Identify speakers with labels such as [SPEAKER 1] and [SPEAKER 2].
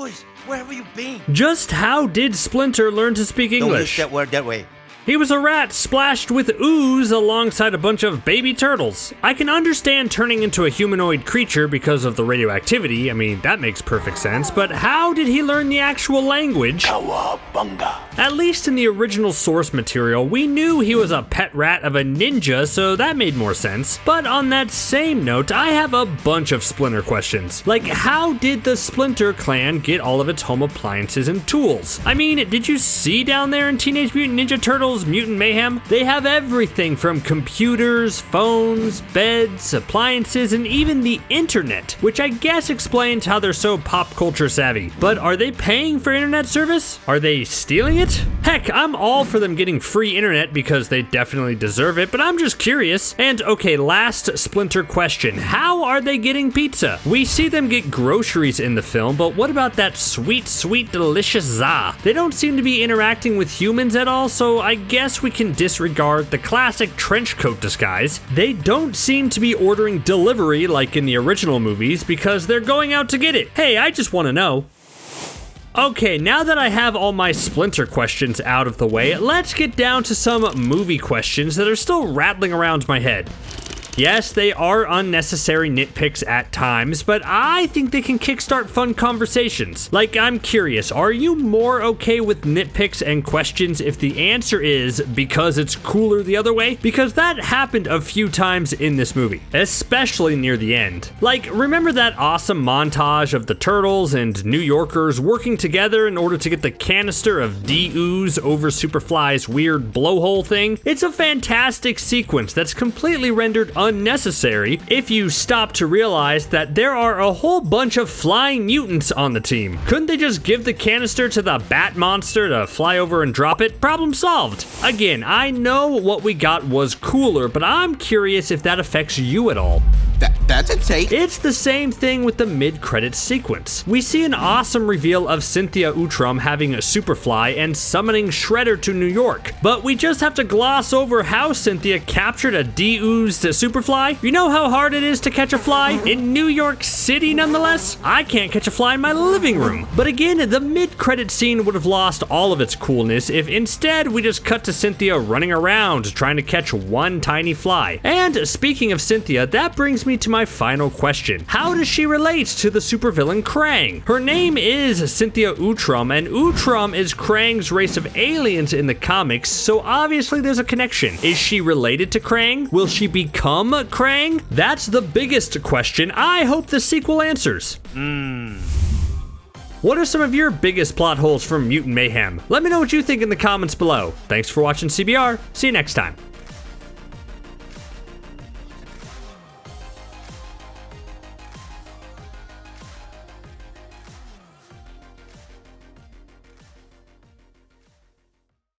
[SPEAKER 1] Boys, where have you been?
[SPEAKER 2] Just how did Splinter learn to speak English?
[SPEAKER 1] Don't use that word that way.
[SPEAKER 2] He was a rat splashed with ooze alongside a bunch of baby turtles. I can understand turning into a humanoid creature because of the radioactivity, I mean, that makes perfect sense, but how did he learn the actual language?
[SPEAKER 1] Cowabunga.
[SPEAKER 2] At least in the original source material, we knew he was a pet rat of a ninja, so that made more sense. But on that same note, I have a bunch of Splinter questions. Like, how did the Splinter clan get all of its home appliances and tools? I mean, did you see down there in Teenage Mutant Ninja Turtles Mutant Mayhem? They have everything from computers, phones, beds, appliances, and even the internet, which I guess explains how they're so pop culture savvy. But are they paying for internet service? Are they stealing it? Heck, I'm all for them getting free internet because they definitely deserve it, but I'm just curious. And okay, last Splinter question. How are they getting pizza? We see them get groceries in the film, but what about that sweet, sweet, delicious za? They don't seem to be interacting with humans at all, so I guess we can disregard the classic trench coat disguise. They don't seem to be ordering delivery like in the original movies because they're going out to get it. Hey, I just want to know. Okay, now that I have all my Splinter questions out of the way, let's get down to some movie questions that are still rattling around my head. Yes, they are unnecessary nitpicks at times, but I think they can kickstart fun conversations. Like, I'm curious, are you more okay with nitpicks and questions if the answer is because it's cooler the other way? Because that happened a few times in this movie, especially near the end. Like, remember that awesome montage of the Turtles and New Yorkers working together in order to get the canister of D-ooze over Superfly's weird blowhole thing? It's a fantastic sequence that's completely rendered unnecessary if you stop to realize that there are a whole bunch of flying mutants on the team. Couldn't they just give the canister to the bat monster to fly over and drop it? Problem solved. Again, I know what we got was cooler, but I'm curious if that affects you at all.
[SPEAKER 3] That's a take.
[SPEAKER 2] It's the same thing with the mid-credits sequence. We see an awesome reveal of Cynthia Utrom having a Superfly and summoning Shredder to New York, but we just have to gloss over how Cynthia captured a de-oozed Superfly. You know how hard it is to catch a fly? In New York City, nonetheless? I can't catch a fly in my living room. But again, the mid-credit scene would have lost all of its coolness if instead we just cut to Cynthia running around trying to catch one tiny fly. And speaking of Cynthia, that brings me to my final question. How does she relate to the supervillain Krang? Her name is Cynthia Utrom, and Utrom is Krang's race of aliens in the comics, so obviously there's a connection. Is she related to Krang? Will she become Krang? That's the biggest question I hope the sequel answers. What are some of your biggest plot holes from Mutant Mayhem? Let me know what you think in the comments below. Thanks for watching CBR. See you next time.